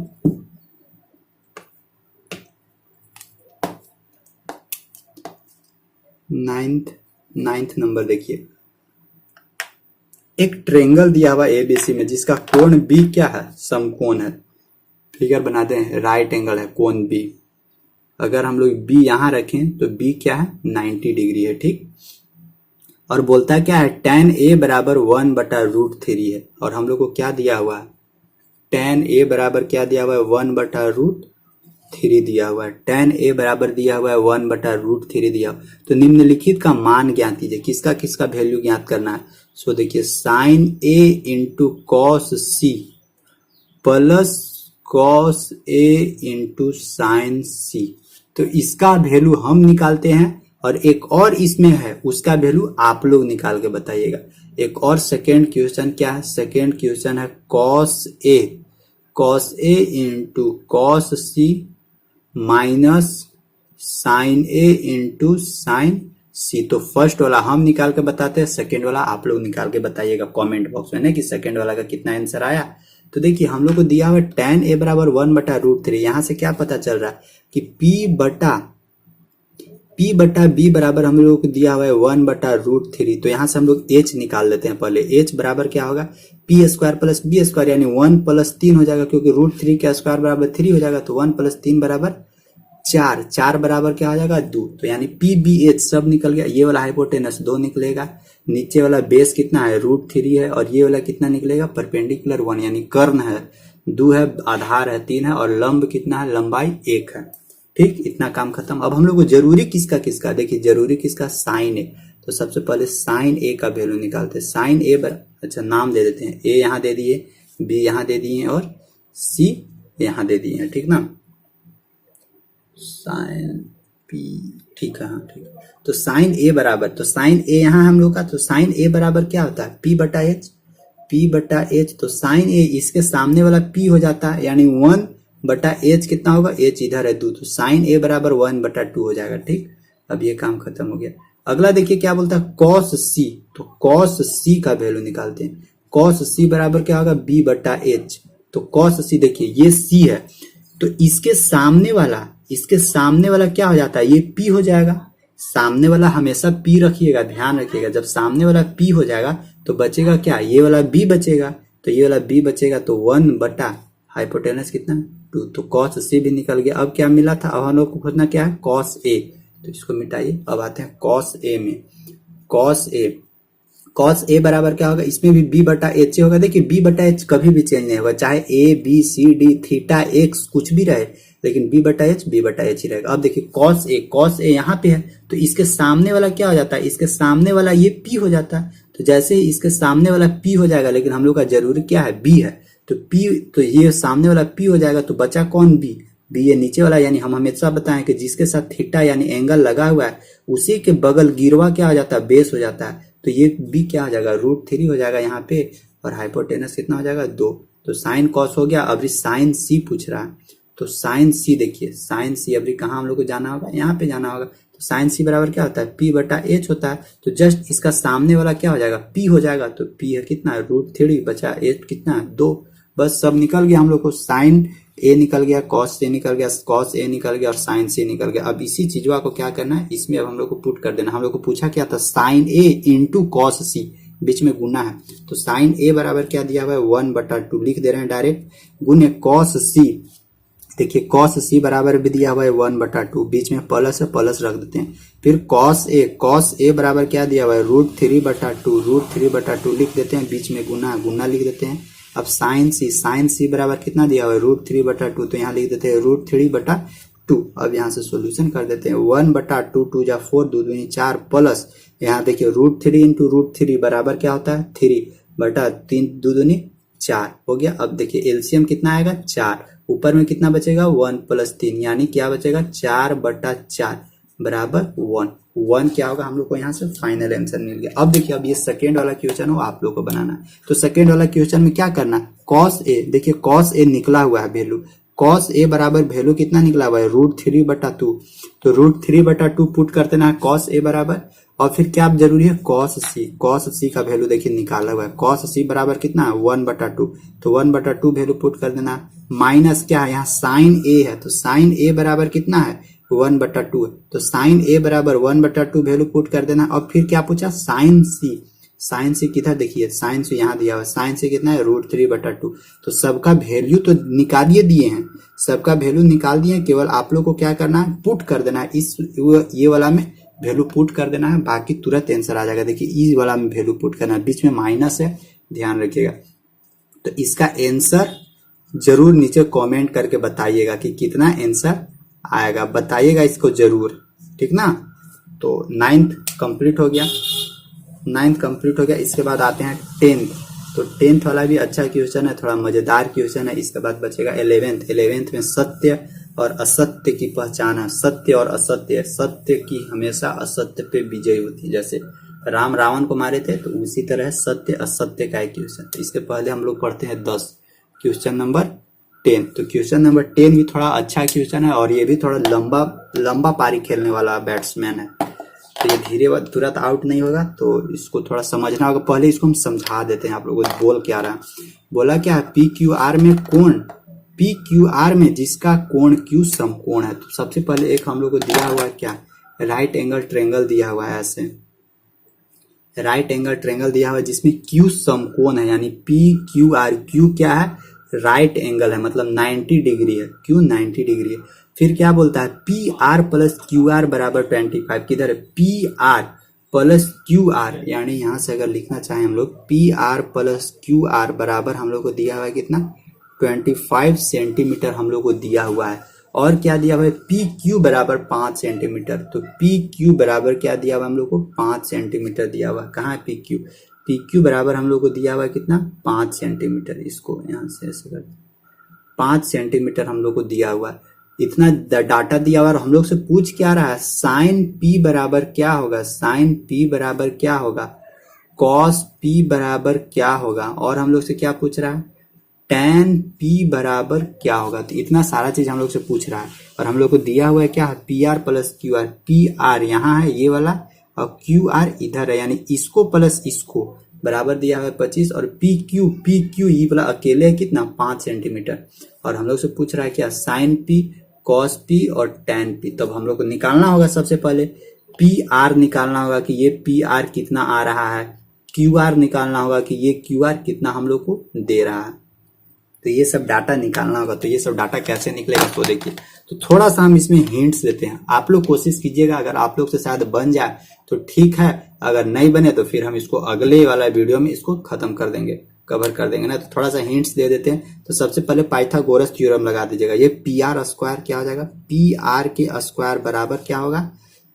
नाइन्थ नंबर देखिए, एक ट्रेंगल दिया हुआ एबीसी में जिसका कोण बी क्या है, समकोण है। फिगर बनाते हैं, राइट एंगल है, कोण बी। अगर हम लोग बी यहां रखें तो बी क्या है, 90 डिग्री है, ठीक। और बोलता है क्या है, tan a बराबर 1/√3 है। और हम लोग को क्या दिया हुआ है, tan a बराबर क्या दिया हुआ है, 1/√3 दिया हुआ है। tan a बराबर दिया हुआ है 1/√3 दिया हुआ। तो निम्नलिखित का मान ज्ञात कीजिए, किसका किसका वैल्यू ज्ञात करना है। सो देखिए, sin a into cos c plus cos a into sine c. तो इसका वैल्यू हम निकालते हैं और एक और इसमें है, उसका वैल्यू आप लोग निकाल के बताइएगा। एक और सेकेंड क्वेश्चन क्या है, सेकेंड क्वेश्चन है cos A into cos C minus sign A into sine c. तो फर्स्ट वाला हम निकाल के बताते हैं, सेकेंड वाला आप लोग निकाल के बताइएगा कमेंट बॉक्स में ना कि सेकेंड वाला का कितना आंसर आया। तो देखिए, हम लोग को दिया हुआ tan a बराबर 1/√3। यहां से क्या पता चल रहा है कि P बटा B बराबर हम लोग को दिया हुआ है 1/√3। तो यहां से हम लोग h निकाल लेते हैं पहले। h बराबर क्या होगा, p² प्लस b² यानी 1 प्लस 3 हो जाएगा, क्योंकि √3 का स्क्वायर बराबर 3 हो जाएगा। तो 1 प्लस 3 बराबर 4, 4 बराबर क्या हो जाएगा, 2। तो यानी PBH सब निकल गया। ये वाला हाइपोटेनस 2 निकलेगा, नीचे वाला बेस कितना है, √3 है, और ये वाला कितना निकलेगा, परपेंडिकुलर 1 यानी कर्ण है, 2 है, आधार है 3 है, और लंब कितना है, लंबाई 1 है। ठीक, इतना काम खत्म। अब हम लोग को जरूरी किसका किसका, देखिए जरूरी किसका, साइन ए। तो सबसे पहले साइन ए का वैल्यू निकालते हैं। साइन ए अच्छा नाम दे देते हैं, ए यहाँ दे दिए, बी यहाँ दे दिए और सी यहाँ दे दिए हैं, ठीक ना। साइन पी, ठीक है, हाँ ठीक। तो साइन ए बराबर, तो साइन ए यहाँ हम लोग का, तो साइन ए बराबर क्या होता है, P बटा एच। तो साइन ए इसके सामने वाला P हो जाता है, यानी 1/h कितना होगा, h इधर है 2, तो साइन ए बराबर 1/2 हो जाएगा, ठीक। अब ये काम खत्म हो गया। अगला देखिए क्या बोलता है, कॉस सी। तो कॉस सी का वैल्यू निकालते हैं। कॉस सी बराबर क्या होगा, B/h। तो कॉस सी देखिए ये C है, तो इसके सामने वाला क्या हो जाता है, ये P हो जाएगा। सामने वाला हमेशा P रखिएगा, ध्यान रखिएगा। जब सामने वाला P हो जाएगा तो बचेगा क्या, ये वाला B बचेगा। तो ये वाला B बचेगा, तो 1/ हाइपोटेनस कितना, 2। तो कॉस सी भी निकल गया। अब क्या मिला था, अब हम लोग को खोजना क्या है, कॉस ए। तो इसको मिटाइए। अब आते हैं कॉस ए में। कॉस ए बराबर क्या होगा, इसमें भी B/h होगा। देखिए B/h कभी भी चेंज नहीं होगा, चाहे A B C D theta x कुछ भी रहे, लेकिन B/h ही रहेगा। अब देखिए कॉस ए यहाँ पे है, तो इसके सामने वाला क्या हो जाता है, इसके सामने वाला ये P हो जाता है। तो जैसे ही इसके सामने वाला P हो जाएगा, लेकिन हम लोग का जरूरी क्या है, B है, तो P, तो ये सामने वाला P हो जाएगा, तो बचा कौन, B ये नीचे वाला। यानी हम हमेशा बताएं कि जिसके साथ थीटा यानी एंगल लगा हुआ है, उसी के बगल गिरवा क्या हो जाता है, बेस हो जाता है। तो ये B क्या हो जाएगा, √3 हो जाएगा यहाँ पे, और हाइपोटेनस कितना हो जाएगा, 2। तो साइन कॉस हो गया। अभी साइन सी पूछ रहा है, तो साइन सी देखिए, साइन सी अभी कहाँ हम लोग को जाना होगा, यहाँ पे जाना होगा। तो साइन सी बराबर क्या होता है, P/h होता है। तो जस्ट इसका सामने वाला क्या हो जाएगा, P हो जाएगा। तो P है कितना है, √3, बचा h कितना है, 2। बस सब निकल गया हम लोग को। साइन ए निकल गया, कॉस ए निकल गया, कॉस ए निकल गया और साइन सी निकल गया। अब इसी चीजवा को क्या करना है, इसमें अब हम लोग को पुट कर देना। हम लोग को पूछा क्या था, साइन ए इंटू कॉस सी, बीच में गुना है। तो साइन ए बराबर क्या दिया हुआ है, 1/2 लिख दे रहे हैं डायरेक्ट, गुने कॉस सी। देखिए कॉस सी बराबर भी दिया हुआ है 1/2, बीच में प्लस है, प्लस रख देते हैं। फिर कॉस ए बराबर क्या दिया हुआ है, √3/2 लिख देते हैं, बीच में गुना लिख देते हैं। अब साइन सी बराबर कितना दिया हुआ है, √3/2, तो यहाँ लिख देते हैं √3/2। अब यहाँ से सॉल्यूशन कर देते हैं, 1/2, 2 जा 4, 2 दूनी 4, प्लस यहाँ देखिए √3 इंटू √3 बराबर क्या होता है, 3/3, 2 दूनी 4 हो गया। अब देखिए एलसीएम कितना आएगा, 4, ऊपर में कितना बचेगा, 1 + 3, यानी क्या बचेगा, 4/4 बराबर 1 क्या होगा, हम लोग को यहाँ से फाइनल आंसर मिल गया। अब देखिए, अब ये सेकेंड वाला क्वेश्चन हो आप लोग को बनाना है। तो सेकेंड वाला क्वेश्चन में क्या करना है, कॉस ए, देखिए कॉस ए निकला हुआ है वैल्यू, कॉस ए बराबर वैल्यू कितना निकला हुआ है, √3/2। तो √3/2 पुट करते ना कॉस ए बराबर, और फिर क्या जरूरी है, कॉस सी का वैल्यू देखिए निकाला हुआ है। कॉस सी बराबर कितना है, 1/2। तो 1/2 वैल्यू पुट कर देना, माइनस क्या है, यहाँ साइन ए है, तो साइन ए बराबर कितना है, 1/2 है, तो साइन ए बराबर 1/2 वैल्यू पुट कर देना। अब फिर क्या पूछा, साइन सी। साइन सी किधर, देखिए साइन सी यहाँ दिया हुआ है, साइन सी कितना है √3/2। तो सबका वैल्यू तो निकालिए दिए हैं, सबका वैल्यू निकाल दिए, केवल आप लोग को क्या करना है, पुट कर देना है, इस ये वाला में वैल्यू पुट कर देना है, बाकी तुरंत आंसर आ जाएगा। देखिए इस वाला में वैल्यू पुट करना है, बीच में माइनस है, ध्यान रखिएगा। तो इसका आंसर जरूर नीचे कमेंट करके बताइएगा कि कितना आंसर आएगा, बताइएगा इसको जरूर, ठीक ना। तो 9th कंप्लीट हो गया, 9th कंप्लीट हो गया। इसके बाद आते हैं 10th। तो 10th वाला भी अच्छा क्वेश्चन है, थोड़ा मजेदार क्वेश्चन है। इसके बाद बचेगा 11th में सत्य और असत्य की पहचान है। सत्य और असत्य, सत्य की हमेशा असत्य पे विजय होती है, जैसे राम रावण को मारे थे, तो उसी तरह सत्य असत्य का एक क्वेश्चन। इसके पहले हम लोग पढ़ते हैं 10, क्वेश्चन नंबर 10। तो क्वेश्चन नंबर 10 भी थोड़ा अच्छा क्वेश्चन है, और ये भी थोड़ा लंबा पारी खेलने वाला बैट्समैन है, तो ये धीरे तुरंत आउट नहीं होगा, तो इसको थोड़ा समझना होगा। पहले इसको हम समझा देते हैं आप लोगों को, बोल क्या रहा है। बोला क्या है, PQR में कोण, PQR में जिसका कोण Q समकोण है। तो सबसे पहले एक हम लोग को दिया हुआ है क्या, राइट एंगल ट्रायंगल दिया हुआ है, ऐसे राइट एंगल ट्रायंगल दिया हुआ है जिसमें Q समकोण है, यानी PQR, Q क्या है, राइट एंगल है, मतलब 90 डिग्री है, Q 90 डिग्री है। फिर क्या बोलता है, PR प्लस QR बराबर 25। किधर है, PR प्लस QR, यानी यहां से अगर लिखना चाहें हम लोग, PR प्लस QR बराबर हम लोग को दिया हुआ है कितना, 25 सेंटीमीटर हम लोग को दिया हुआ है। और क्या दिया हुआ है, PQ बराबर 5 सेंटीमीटर। तो PQ बराबर क्या दिया हुआ हम लोग को, 5 सेंटीमीटर दिया हुआ। कहाँ है PQ, PQ बराबर हम लोग को दिया हुआ है कितना, 5 सेंटीमीटर। इसको यहाँ से ऐसे कर, 5 सेंटीमीटर हम लोग को दिया हुआ है। इतना डाटा दिया हुआ, और हम लोग से पूछ क्या रहा है, साइन P बराबर क्या होगा, साइन P बराबर क्या होगा, कॉस P बराबर क्या होगा, और हम लोग से क्या पूछ रहा है, tan P बराबर क्या होगा। तो इतना सारा चीज हम लोग से पूछ रहा है, और हम लोग को दिया हुआ है क्या, PR प्लस QR। PR यहाँ है ये वाला, और QR इधर है, यानी इसको प्लस इसको बराबर दिया हुआ है 25, और PQ ये वाला अकेले है कितना, 5 सेंटीमीटर। और हम लोग से पूछ रहा है क्या, साइन P, कॉस P और tan P। तब हम लोग को निकालना होगा सबसे पहले PR निकालना होगा कि ये PR कितना आ रहा है, QR निकालना होगा कि ये QR कितना हम लोग को दे रहा है। तो ये सब डाटा निकालना होगा। तो ये सब डाटा कैसे निकलेगा, तो देखिए, तो थोड़ा सा हम इसमें हिंट्स देते हैं, आप लोग कोशिश कीजिएगा, अगर आप लोग से शायद बन जाए तो ठीक है, अगर नहीं बने तो फिर हम इसको अगले वाला वीडियो में इसको खत्म कर देंगे, कवर कर देंगे ना। तो थोड़ा सा हिंट्स दे देते हैं। तो सबसे पहले पाइथागोरस थ्योरम लगा दीजिएगा। ये PR स्क्वायर क्या हो जाएगा, PR के स्क्वायर बराबर क्या होगा,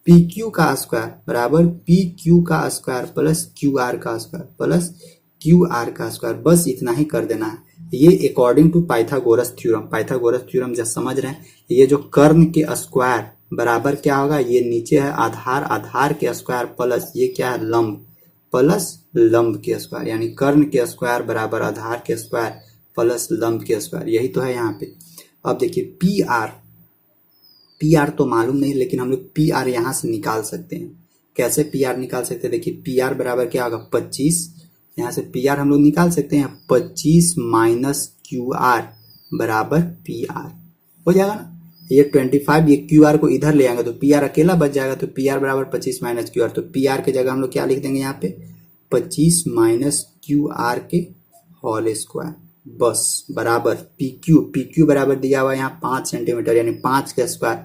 PQ का स्क्वायर बराबर PQ का स्क्वायर प्लस QR का स्क्वायर प्लस QR का स्क्वायर। बस इतना ही कर देना है। ये according to Pythagoras theorem. Pythagoras theorem जब समझ रहे हैं, ये जो कर्ण के स्क्वायर बराबर क्या होगा, ये नीचे है आधार, आधार के स्क्वायर प्लस ये क्या है, लंब, प्लस लंब के स्क्वायर, यानी कर्ण के स्क्वायर बराबर आधार के स्क्वायर प्लस लंब के स्क्वायर। यही तो है यहाँ पे। अब देखिए PR तो मालूम नहीं, लेकिन हम लोग PR यहाँ से निकाल सकते हैं। कैसे PR निकाल सकते हैं, देखिए PR बराबर क्या होगा, 25। यहाँ से PR हम लोग निकाल सकते हैं, 25 माइनस QR बराबर PR हो जाएगा ना। ये 25, ये QR को इधर ले आएंगे तो PR अकेला बच जाएगा। तो PR बराबर 25 माइनस QR। तो PR के जगह हम लोग क्या लिख देंगे यहाँ पे, 25 माइनस QR के होल स्क्वायर, बस बराबर PQ बराबर दिया हुआ है यहाँ 5 सेंटीमीटर, यानी 5 का स्क्वायर,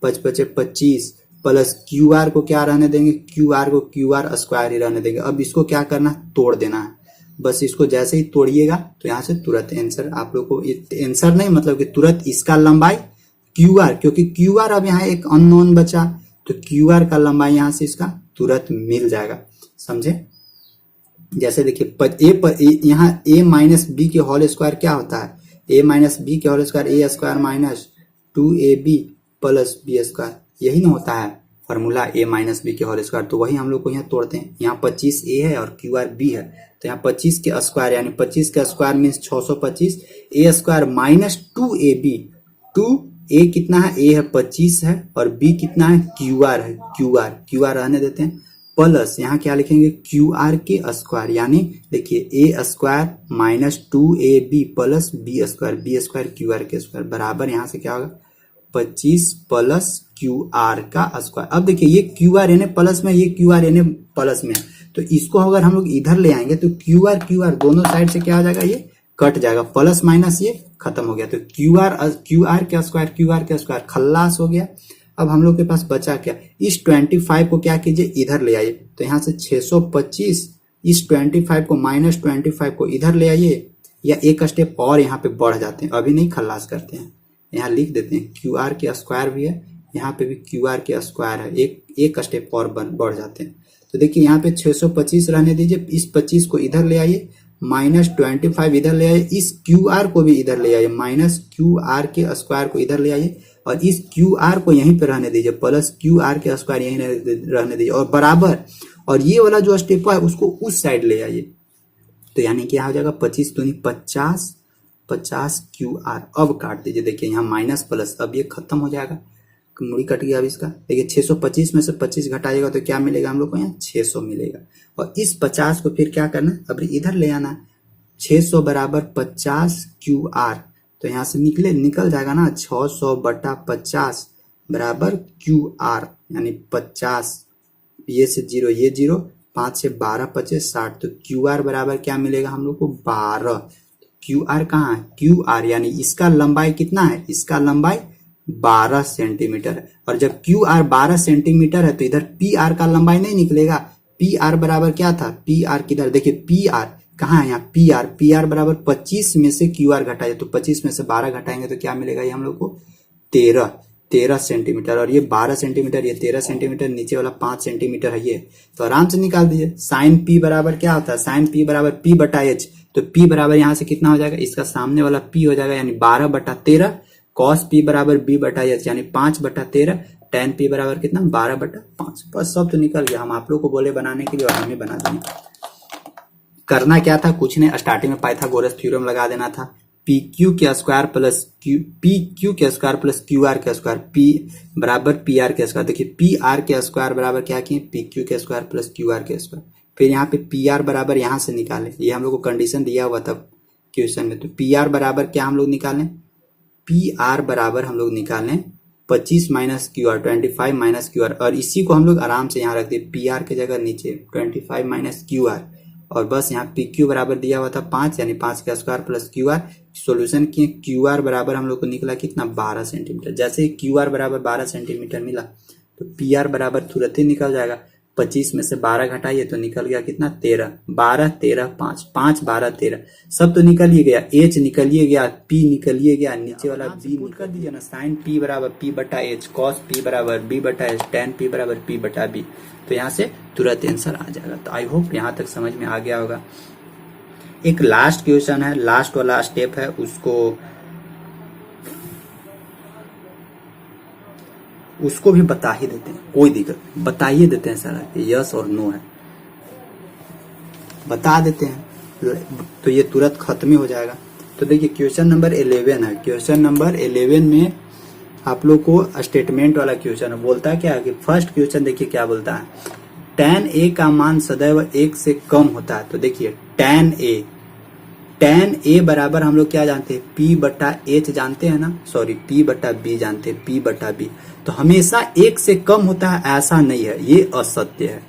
5 पचे 25 प्लस QR को क्या रहने देंगे, QR को QR स्क्वायर ही रहने देंगे। अब इसको क्या करना है, तोड़ देना है। बस इसको जैसे ही तोड़िएगा तो यहाँ से तुरंत आंसर आप लोग को, आंसर नहीं मतलब कि तुरंत इसका लंबाई QR, क्योंकि QR अब यहाँ एक अननोन बचा, तो QR का लंबाई यहाँ से इसका तुरंत मिल जाएगा, समझे। जैसे देखिए यहाँ A माइनस B के होल स्क्वायर क्या होता है, A माइनस B के whole square A square minus 2AB plus B square, यही ना होता है फॉर्मूला, A माइनस B के होल स्क्वायर। तो वही हम लोग को यहाँ तोड़ते हैं। यहाँ 25A है और QR B है, तो यहाँ 25 के स्क्वायर, यानी 25 का square means 625, A square minus 2AB, 2A कितना है, A है 25 है, और B कितना है, QR है, QR रहने देते हैं, प्लस यहाँ क्या लिखेंगे, QR के स्क्वायर, यानी देखिए A square minus 2AB plus B square QR के स्क्वायर बराबर यहाँ से क्या होगा, 25 प्लस क्यू आर का स्क्वायर। अब देखिए ये Q R N A plus में, ये Q R N A plus में है, तो इसको अगर हम लोग इधर ले आएंगे तो क्यू आर दोनों साइड से क्या हो जाएगा, ये कट जाएगा, प्लस माइनस ये खत्म हो गया। तो क्यू आर का स्क्वायर खल्लास हो गया। अब हम लोग के पास बचा क्या, इस 25 को क्या कीजिए, इधर ले आइए। तो यहाँ से 625, इस 25 को माइनस 25 को इधर ले आइए, या एक स्टेप और यहाँ पे बढ़ जाते हैं, अभी नहीं खल्लास करते हैं, यहाँ लिख देते हैं क्यू आर के स्क्वायर भी है, यहाँ पे भी क्यू आर के स्क्वायर है, एक स्टेप और बढ़ जाते हैं। तो देखिए यहाँ पे 625 रहने दीजिए, इस 25 को इधर ले आइए, माइनस 25 इधर ले आइए, इस क्यू आर को भी इधर ले आइए, माइनस क्यू आर के स्क्वायर को इधर ले आइए, और इस क्यू आर को यहीं पे रहने दीजिए, प्लस क्यू आर के स्क्वायर यहीं रहने दीजिए, और बराबर, और ये वाला जो स्टेप है उसको उस साइड ले आइए। तो यानी क्या हो जाएगा, 25 दूनी 50, 50 क्यू आर। अब काट दीजिए, देखिए यहाँ माइनस प्लस, अब ये खत्म हो जाएगा, मुड़ी कट गया। अब इसका देखिए 625 में से 25 घटाइएगा तो क्या मिलेगा हम लोग को, यहाँ 600 मिलेगा। और इस 50 को फिर क्या करना है, अब इधर ले आना है, 600 बराबर 50 क्यू आर। तो यहाँ से निकल जाएगा ना, 600 बटा 50 बराबर क्यू आर, यानी 50, ये से 0 ये 0, 5 से 12 25 60। तो क्यू आर बराबर क्या मिलेगा हम लोग को, 12। क्यू आर कहाँ है, क्यू आर यानी इसका लंबाई कितना है, इसका लंबाई 12 सेंटीमीटर है। और जब क्यू आर 12 सेंटीमीटर है तो इधर पी आर का लंबाई नहीं निकलेगा। पी आर बराबर क्या था, पी आर किधर, देखिए पी आर कहाँ है, यहाँ पी आर बराबर 25 में से क्यू आर घटाइए, तो 25 में से 12 घटाएंगे तो क्या मिलेगा, ये हम लोग को 13 सेंटीमीटर। और ये 12 सेंटीमीटर, ये 13 सेंटीमीटर, नीचे वाला 5 सेंटीमीटर है ये, तो आराम से निकाल दीजिए। साइन पी बराबर क्या होता है, साइन पी बराबर पी बटा एच। तो पी बराबर यहाँ से कितना हो जाएगा, इसका सामने वाला पी हो जाएगा, यानी 12 बटा 13। कॉस पी बराबर बी बटा एच, यानी 5 बटा 13। टेन पी बराबर कितना, 12 बटा 5। बस सब तो निकल गया। हम आप लोग को बोले बनाने के लिए और हमें बना देंगे। करना क्या था, कुछ नहीं, स्टार्टिंग में पाइथागोरस थ्योरम लगा देना था। पी क्यू के स्क्वायर प्लस क्यू आर के स्क्वायर, पी बराबर पी आर के स्क्वायर। देखिए पी आर के स्क्वायर बराबर क्या किए, पी क्यू के स्क्वायर प्लस क्यू आर के स्क्वायर। फिर यहाँ पे पी आर बराबर यहाँ से निकाले, ये हम लोग को कंडीशन दिया हुआ था क्वेश्चन में। तो पी आर बराबर क्या हम लोग निकालें, पी आर बराबर हम लोग निकालें 25 minus Q R, 25 minus Q R, और इसी को हम लोग आराम से यहाँ रख दिए, पी आर की जगह नीचे 25 माइनस क्यू आर, और बस यहाँ पी क्यू बराबर दिया हुआ था 5, यानी 5 का square plus Q are. Solution किए, क्यू आर बराबर हम लोग को निकला कितना, 12 सेंटीमीटर। जैसे ही क्यू आर बराबर 12 सेंटीमीटर मिला तो पी आर बराबर तुरंत ही निकल जाएगा। 25 में से 12 घटाइए तो निकल गया कितना, 13। 12 13 5, 5 12 13, सब तो निकल ही गया। एच निकल ही गया, पी निकल ही गया, नीचे वाला बी पुट कर दीजिए ना। साइन पी बराबर पी बटा एच, कॉस पी बराबर बी बटा एच, टेन पी बराबर पी बटा बी। तो यहाँ से तुरंत आंसर आ जाएगा। तो आई होप यहाँ तक समझ में आ गया होगा। एक लास्ट क्वेश्चन है, लास्ट वाला स्टेप है, उसको भी बता ही देते हैं, कोई दिक्कत, बताइए देते हैं सारा, यस और नो है, बता देते हैं तो ये तुरंत खत्म ही हो जाएगा। तो देखिए क्वेश्चन नंबर 11 है। क्वेश्चन नंबर 11 में आप लोग को स्टेटमेंट वाला क्वेश्चन है। बोलता है क्या है कि फर्स्ट क्वेश्चन देखिए क्या बोलता है, tan a का मान सदैव 1 से कम होता है। तो देखिए tan a बराबर हम लोग क्या जानते हैं, p बटा h जानते हैं ना, सॉरी p बटा b जानते हैं, p बटा b। तो हमेशा 1 से कम होता है ऐसा नहीं है, ये असत्य है,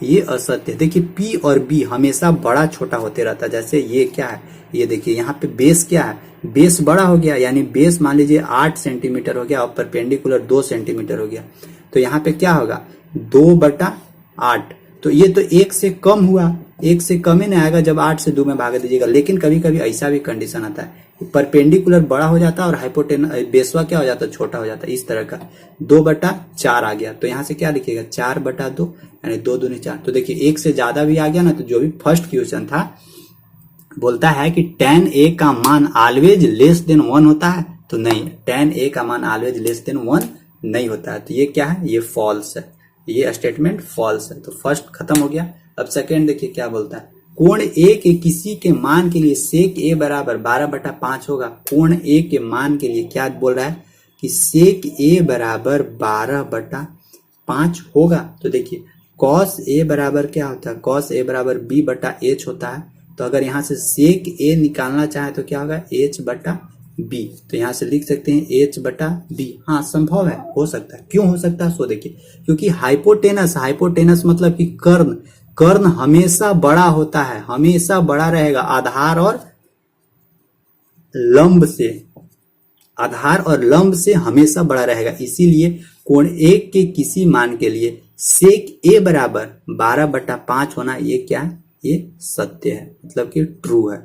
ये असत्य है। देखिए p और b हमेशा बड़ा छोटा होते रहता है। जैसे ये क्या है, ये देखिए यहाँ पे बेस क्या है, बेस बड़ा हो गया, यानी बेस मान लीजिए 8 सेंटीमीटर हो गया और परपेंडिकुलर 2 सेंटीमीटर हो गया। तो यहाँ पे क्या होगा, 2 बटा 8। तो ये तो 1 से कम हुआ, 1 से कम ही नहीं आएगा जब 8 से 2 में भाग दीजिएगा। लेकिन कभी कभी ऐसा भी कंडीशन आता है, परपेंडिकुलर बड़ा हो जाता है और हाइपोटेनस बेसवा क्या हो जाता है, छोटा हो जाता है, इस तरह का। 2 बटा 4 आ गया, तो यहाँ से क्या लिखिएगा, 4 बटा 2, यानी 2 दूनी 4। तो देखिए 1 से ज्यादा भी आ गया ना, तो जो भी फर्स्ट क्वेश्चन था बोलता है कि tan a का मान ऑलवेज लेस देन 1 होता है, तो नहीं, tan a का मान ऑलवेज लेस देन 1 नहीं होता है। तो ये क्या है, ये फॉल्स है, ये स्टेटमेंट फॉल्स है। तो फर्स्ट खत्म हो गया। अब सेकेंड देखिए क्या बोलता है, कोण a के किसी के मान के लिए सेक a बराबर 12 बटा 5 होगा। कोण a के मान के लिए क्या बोल रहा है कि सेक a बराबर 12 बटा 5 होगा। तो देखिए cos a बराबर क्या होता है, cos a बराबर b बटा h होता है। तो अगर यहाँ से सेक a निकालना चाहे तो क्या होगा, h बटा बी, तो यहां से लिख सकते हैं एच बटा बी। हाँ संभव है, हो सकता है। क्यों हो सकता है सो देखिए, क्योंकि हाइपोटेनस मतलब कि कर्ण हमेशा बड़ा होता है, हमेशा बड़ा रहेगा आधार और लंब से हमेशा बड़ा रहेगा। इसीलिए कोण एक के किसी मान के लिए सेक ए बराबर 12/5 होना, ये क्या है, ये सत्य है, मतलब कि ट्रू है।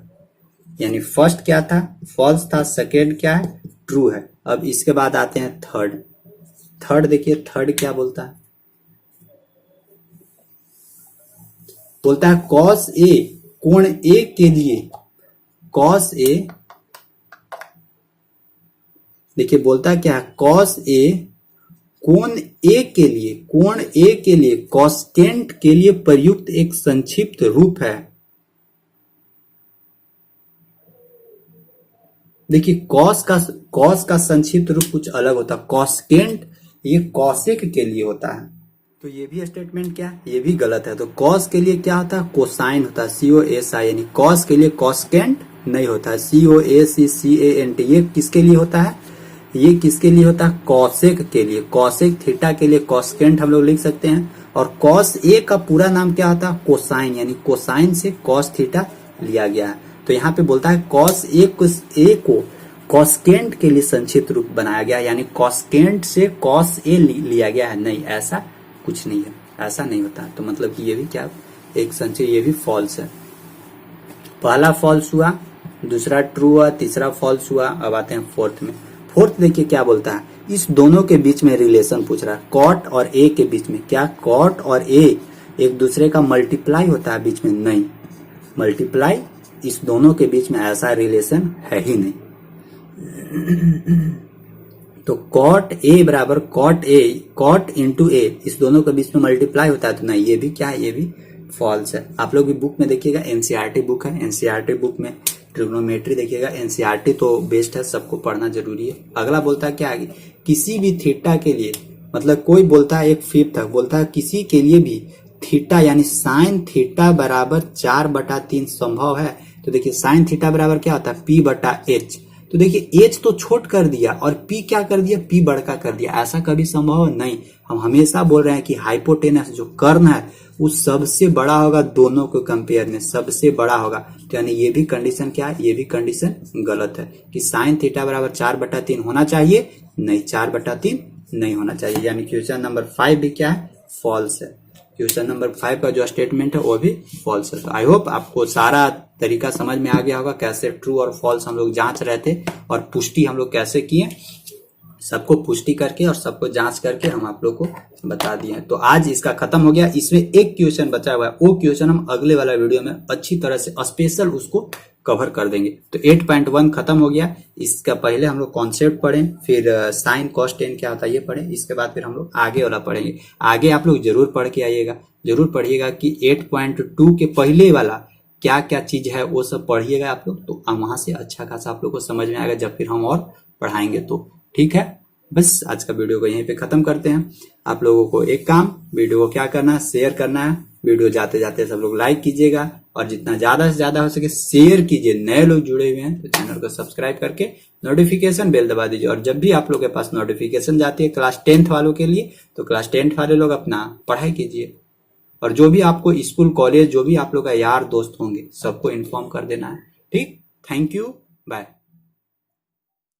यानी फर्स्ट क्या था, फॉल्स था, सेकेंड क्या है, ट्रू है। अब इसके बाद आते हैं थर्ड देखिए, थर्ड क्या बोलता है, बोलता है कॉस ए कोण ए के लिए, कॉस ए देखिए बोलता है क्या है, कॉस ए कोण ए के लिए कॉस्टेंट के लिए प्रयुक्त एक संक्षिप्त रूप है। देखिए कॉस का संक्षिप्त रूप कुछ अलग होता है, कॉस्टेंट ये कॉसेक के लिए होता है। तो ये भी स्टेटमेंट क्या है, ये भी गलत है। तो कॉस के लिए क्या होता है, कोसाइन होता है, COSI, यानी कॉस के लिए कॉस्केंट नहीं होता है, COSECANT। ये किसके लिए होता है, ये किसके लिए होता है, कॉसेक के लिए, कॉसेक थीटा के लिए कॉस्केंट हम लोग लिख सकते हैं। और कॉस ए का पूरा नाम क्या होता है, कोसाइन, यानी कोसाइन से कॉस थीटा लिया गया है। तो यहाँ पे बोलता है कॉस ए को कॉस्केंट के लिए संक्षिप्त रूप बनाया गया, यानी कॉस्केंट से कॉस ए लिया गया है। नहीं, ऐसा कुछ नहीं है, ऐसा नहीं होता। तो मतलब कि ये भी क्या, एक संक्षिप्त, ये भी फॉल्स है। पहला फॉल्स हुआ, दूसरा ट्रू हुआ, तीसरा फॉल्स हुआ। अब आते हैं फोर्थ में। फोर्थ देखिए क्या बोलता है, इस दोनों के बीच में रिलेशन पूछ रहा है, कॉट और ए के बीच में। क्या कॉट और ए एक दूसरे का मल्टीप्लाई होता है बीच में, नहीं, मल्टीप्लाई इस दोनों के बीच में ऐसा रिलेशन है ही नहीं। तो कॉट ए बराबर कॉट इंटू ए, इस दोनों के बीच में मल्टीप्लाई होता है, तो नहीं, ये भी क्या है, ये भी फॉल्स है। आप लोग भी बुक में देखिएगा, एनसीईआरटी बुक है, एनसीईआरटी बुक में ट्रिग्नोमेट्री देखिएगा। एनसीईआरटी तो बेस्ट है, सबको पढ़ना जरूरी है। अगला बोलता है क्या आगे, किसी भी थीटा के लिए, मतलब कोई बोलता है एक फिफ्थ तक, बोलता है किसी के लिए भी थीटा यानी साइन थीटा बराबर 4/3 संभव है। तो देखिए साइन थीटा बराबर क्या होता है, P/H। तो देखिए H तो छोट कर दिया और P क्या कर दिया, P बड़का कर दिया। ऐसा कभी संभव नहीं। हम हमेशा बोल रहे हैं कि हाइपोटेनस जो कर्ण है वो सबसे बड़ा होगा, दोनों को कंपेयर में सबसे बड़ा होगा। तो यानी ये भी कंडीशन क्या है, ये भी कंडीशन गलत है कि साइन थीटा बराबर 4/3 होना चाहिए, नहीं 4/3 नहीं होना चाहिए। यानी क्वेश्चन नंबर 5 भी क्या है, फॉल्स है। क्वेश्चन नंबर 5 का जो स्टेटमेंट है वो भी फॉल्स है। तो आई होप आपको सारा तरीका समझ में आ गया होगा, कैसे ट्रू और फॉल्स हम लोग जांच रहे थे और पुष्टि हम लोग कैसे किए। सबको पुष्टि करके और सबको जांच करके हम आप लोग को बता दिए। तो आज इसका खत्म हो गया। इसमें एक क्वेश्चन बचा हुआ है, वो क्वेश्चन हम अगले वाला वीडियो में अच्छी तरह से स्पेशल उसको कवर कर देंगे। तो 8.1 खत्म हो गया। इसका पहले हम लोग कॉन्सेप्ट पढ़ें, फिर साइन कॉस टेन क्या होता है ये पढ़ें, इसके बाद फिर हम लोग आगे वाला पढ़ेंगे। आगे आप लोग जरूर पढ़ के आइएगा, जरूर पढ़िएगा कि 8.2 के पहले वाला क्या क्या चीज है वो सब पढ़िएगा आप लोग। तो वहां से अच्छा खासा आप लोग को समझ में आएगा जब फिर हम और पढ़ाएंगे। तो ठीक है, बस आज का वीडियो को यहीं पे खत्म करते हैं। आप लोगों को एक काम, वीडियो को क्या करना है, शेयर करना है। वीडियो जाते जाते सब लोग लाइक कीजिएगा और जितना ज्यादा से ज्यादा हो सके शेयर कीजिए। नए लोग जुड़े हुए हैं तो चैनल को सब्सक्राइब करके नोटिफिकेशन बेल दबा दीजिए। और जब भी आप लोग के पास नोटिफिकेशन जाती है क्लास 10th वालों के लिए, तो क्लास 10th वाले लोग अपना पढ़ाई कीजिए। और जो भी आपको स्कूल कॉलेज जो भी आप लोग का यार दोस्त होंगे सबको इन्फॉर्म कर देना है। ठीक, थैंक यू, बाय।